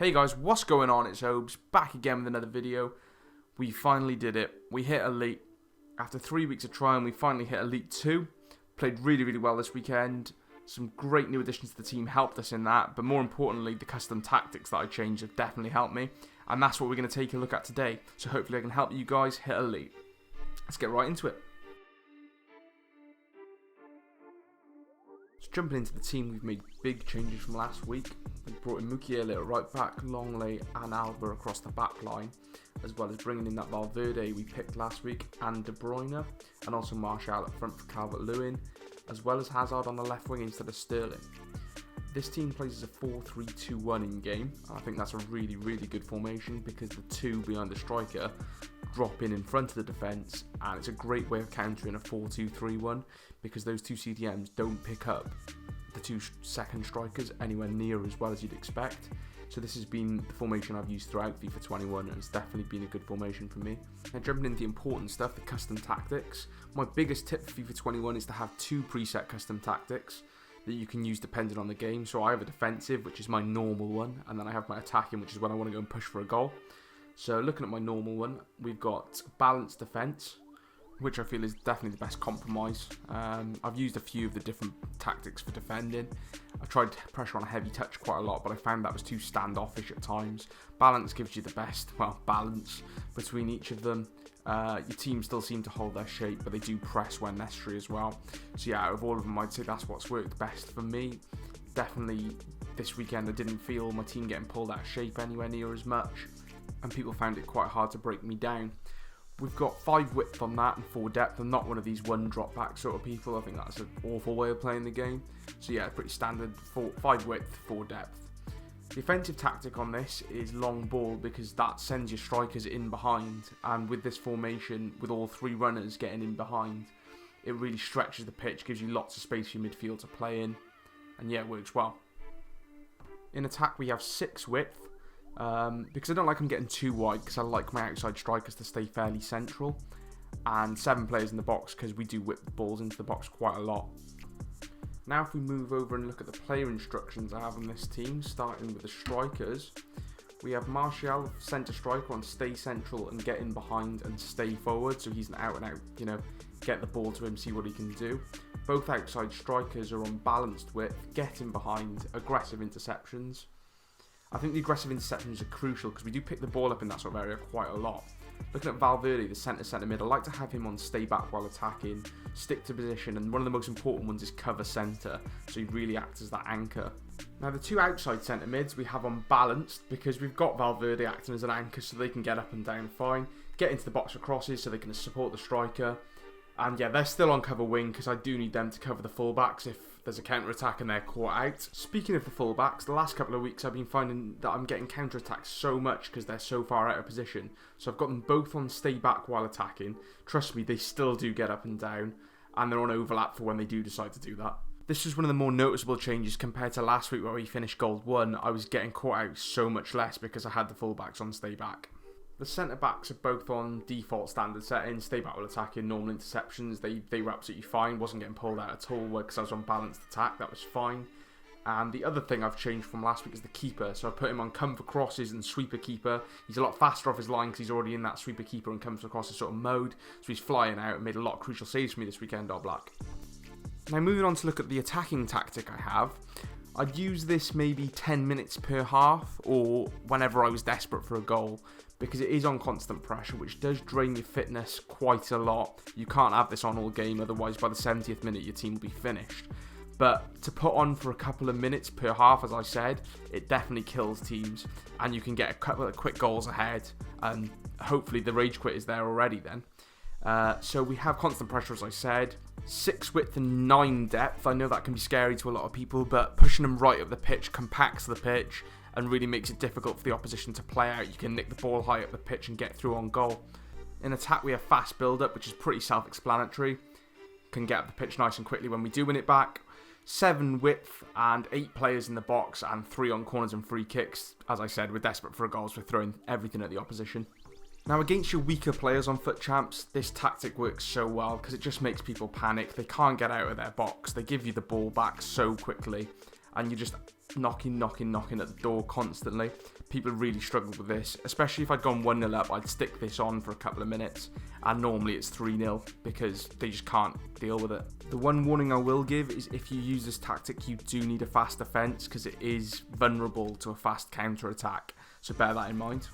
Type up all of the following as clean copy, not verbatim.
Hey guys, what's going on? It's Obes, back again with another video. We finally did it. We hit Elite. After 3 weeks of trying, we finally hit Elite 2. Played really well this weekend. Some great new additions to the team helped us in that, but more importantly, the custom tactics that I changed have definitely helped me. And that's what we're going to take a look at today. So hopefully I can help you guys hit Elite. Let's get right into it. So jumping into the team, we've made big changes from last week. We brought in Mukiele at right back, Longley and Alba across the back line, as well as bringing in that Valverde we picked last week, and De Bruyne, and also Martial at front for Calvert-Lewin, as well as Hazard on the left wing instead of Sterling. This team plays as a 4-3-2-1 in game, and I think that's a really good formation because the two behind the striker drop in front of the defence, and it's a great way of countering a 4-2-3-1 because those two CDMs don't pick up the two second strikers anywhere near as well as you'd expect. So this has been the formation I've used throughout FIFA 21, and it's definitely been a good formation for me. Now jumping into the important stuff, the custom tactics. My biggest tip for FIFA 21 is to have two preset custom tactics that you can use depending on the game. So I have a defensive, which is my normal one, and then I have my attacking, which is when I want to go and push for a goal. So looking at my normal one, we've got balanced defence, which I feel is definitely the best compromise. I've used a few of the different tactics for defending. I tried pressure on a heavy touch quite a lot, but I found that was too standoffish at times. Balance gives you the best, balance between each of them. Your team still seem to hold their shape, but they do press when necessary as well. So yeah, out of all of them, I'd say that's what's worked best for me. Definitely this weekend I didn't feel my team getting pulled out of shape anywhere near as much, and people found it quite hard to break me down. We've got 5 width on that and 4 depth. I'm not one of these one drop back sort of people. I think that's an awful way of playing the game. So yeah, pretty standard, 5 width, 4 depth. The offensive tactic on this is long ball because that sends your strikers in behind, and with this formation, with all 3 runners getting in behind, it really stretches the pitch, gives you lots of space for your midfield to play in, and yeah, it works well. In attack we have 6 width. Because I don't like them getting too wide, because I like my outside strikers to stay fairly central, and 7 players in the box because we do whip the balls into the box quite a lot. Now if we move over and look at the player instructions I have on this team, starting with the strikers, we have Martial, centre striker, on stay central and get in behind and stay forward, so he's an out and out, get the ball to him, see what he can do. Both outside strikers are on balanced width, get in behind, aggressive interceptions. I think the aggressive interceptions are crucial because we do pick the ball up in that sort of area quite a lot. Looking at Valverde, the centre mid, I like to have him on stay back while attacking, stick to position, and one of the most important ones is cover centre, so he really acts as that anchor. Now the 2 outside centre mids we have on balanced because we've got Valverde acting as an anchor so they can get up and down fine, get into the box for crosses so they can support the striker, and yeah, they're still on cover wing because I do need them to cover the fullbacks if there's a counter-attack and they're caught out. Speaking of the fullbacks, the last couple of weeks I've been finding that I'm getting counter-attacked so much because they're so far out of position. So I've got them both on stay back while attacking. Trust me, they still do get up and down, and they're on overlap for when they do decide to do that. This was one of the more noticeable changes compared to last week where we finished gold 1. I was getting caught out so much less because I had the fullbacks on stay back. The centre-backs are both on default standard settings, stay back while attacking, normal interceptions, they were absolutely fine, wasn't getting pulled out at all because I was on balanced attack, that was fine. And the other thing I've changed from last week is the keeper, so I put him on come for crosses and sweeper keeper. He's a lot faster off his line because he's already in that sweeper keeper and comes for crosses sort of mode, so he's flying out and made a lot of crucial saves for me this weekend, all black. Now moving on to look at the attacking tactic I have, I'd use this maybe 10 minutes per half or whenever I was desperate for a goal, because it is on constant pressure, which does drain your fitness quite a lot. You can't have this on all game, otherwise by the 70th minute your team will be finished. But to put on for a couple of minutes per half, as I said, it definitely kills teams, and you can get a couple of quick goals ahead, and hopefully the rage quit is there already then. So we have constant pressure, as I said, 6 width and 9 depth. I know that can be scary to a lot of people, but pushing them right up the pitch compacts the pitch and really makes it difficult for the opposition to play out. You can nick the ball high up the pitch and get through on goal. In attack we have fast build up, which is pretty self-explanatory. Can get up the pitch nice and quickly when we do win it back. 7 width and 8 players in the box and 3 on corners and free kicks. As I said, we're desperate for a goal, so we're throwing everything at the opposition. Now against your weaker players on FUT Champs, this tactic works so well because it just makes people panic. They can't get out of their box. They give you the ball back so quickly, and you're just knocking at the door constantly. People really struggled with this, especially if I'd gone 1-0 up, I'd stick this on for a couple of minutes, and normally it's 3-0 because they just can't deal with it. The one warning I will give is if you use this tactic, you do need a fast defense because it is vulnerable to a fast counter attack, so bear that in mind.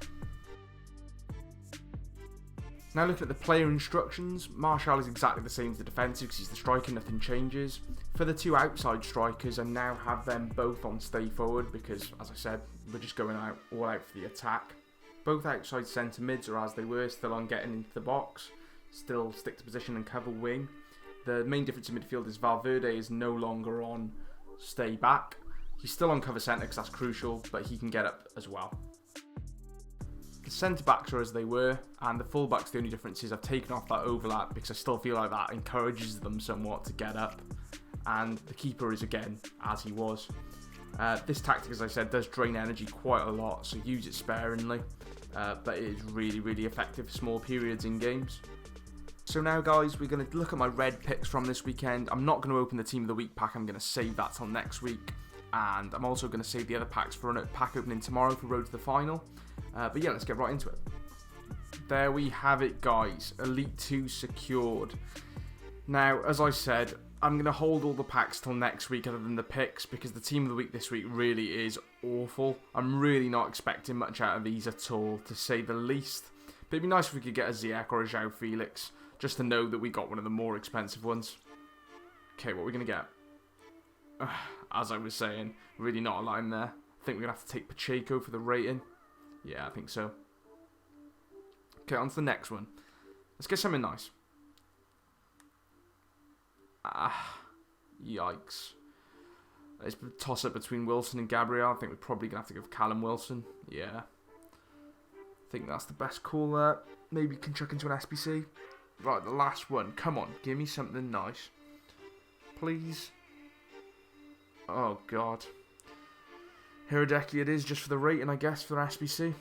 Now looking at the player instructions, Martial is exactly the same as the defensive because he's the striker, nothing changes. For the two outside strikers, I now have them both on stay forward because, as I said, we're just going all out for the attack. Both outside centre mids are as they were, still on getting into the box, still stick to position and cover wing. The main difference in midfield is Valverde is no longer on stay back. He's still on cover centre because that's crucial, but he can get up as well. The centre-backs are as they were, and the full-backs, the only difference is I've taken off that overlap because I still feel like that encourages them somewhat to get up. And the keeper is again as he was. This tactic, as I said, does drain energy quite a lot, so use it sparingly. But it is really, really effective for small periods in games. So now, guys, we're going to look at my red picks from this weekend. I'm not going to open the Team of the Week pack. I'm going to save that till next week. And I'm also going to save the other packs for a pack opening tomorrow for Road to the Final. But yeah, let's get right into it. There we have it, guys. Elite 2 secured. Now, as I said, I'm going to hold all the packs till next week other than the picks because the Team of the Week this week really is awful. I'm really not expecting much out of these at all, to say the least. But it'd be nice if we could get a Ziyech or a João Felix, just to know that we got one of the more expensive ones. Okay, what are we going to get? As I was saying, really not a line there. I think we're going to have to take Pacheco for the rating. Yeah, I think so. Okay, on to the next one. Let's get something nice. Yikes. It's a toss-up between Wilson and Gabriel. I think we're probably going to have to go for Callum Wilson. Yeah. I think that's the best call there. Maybe we can chuck into an SBC. Right, the last one. Come on, give me something nice. Please. Oh, God. Hirodeki it is, just for the rating, I guess, for SBC.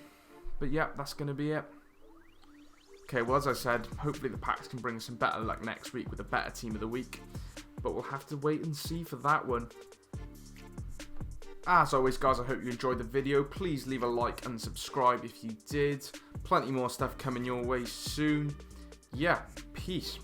But yeah, that's going to be it. Okay, well, as I said, hopefully the packs can bring some better luck next week with a better Team of the Week. But we'll have to wait and see for that one. As always, guys, I hope you enjoyed the video. Please leave a like and subscribe if you did. Plenty more stuff coming your way soon. Yeah, peace.